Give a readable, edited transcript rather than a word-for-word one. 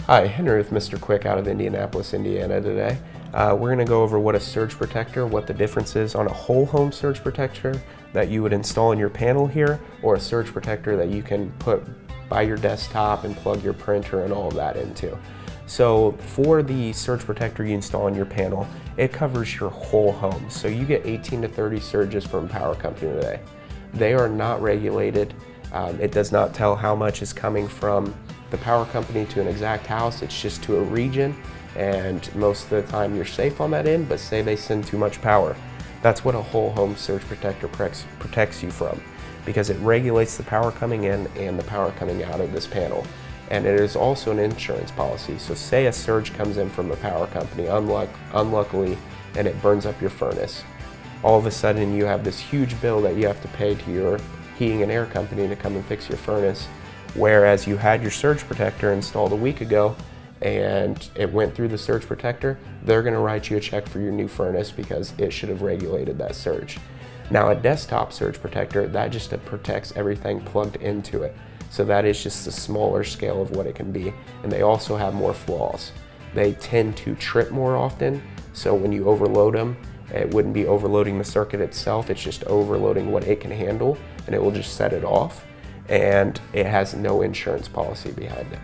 Hi, Henry with Mister Quik out of Indianapolis, Indiana today. We're going to go over what a surge protector, what the difference is on a whole home surge protector that you would install in your panel here, or a surge protector that you can put by your desktop and plug your printer and all of that into. So for the surge protector you install in your panel, it covers your whole home. So you get 18 to 30 surges from Power Company today. They are not regulated. It does not tell how much is coming from the power company to an exact house. It's just to a region, and most of the time you're safe on that end, but say they send too much power. That's what a whole home surge protector protects you from, because it regulates the power coming in and the power coming out of this panel. And it is also an insurance policy. So say a surge comes in from a power company, unluckily, and it burns up your furnace. All of a sudden you have this huge bill that you have to pay to your heating and air company to come and fix your furnace. Whereas you had your surge protector installed a week ago and it went through the surge protector, they're going to write you a check for your new furnace because it should have regulated that surge. Now a desktop surge protector, that just protects everything plugged into it. So that is just a smaller scale of what it can be, and they also have more flaws. They tend to trip more often, so when you overload them, it wouldn't be overloading the circuit itself, it's just overloading what it can handle, and it will just set it off. And it has no insurance policy behind it.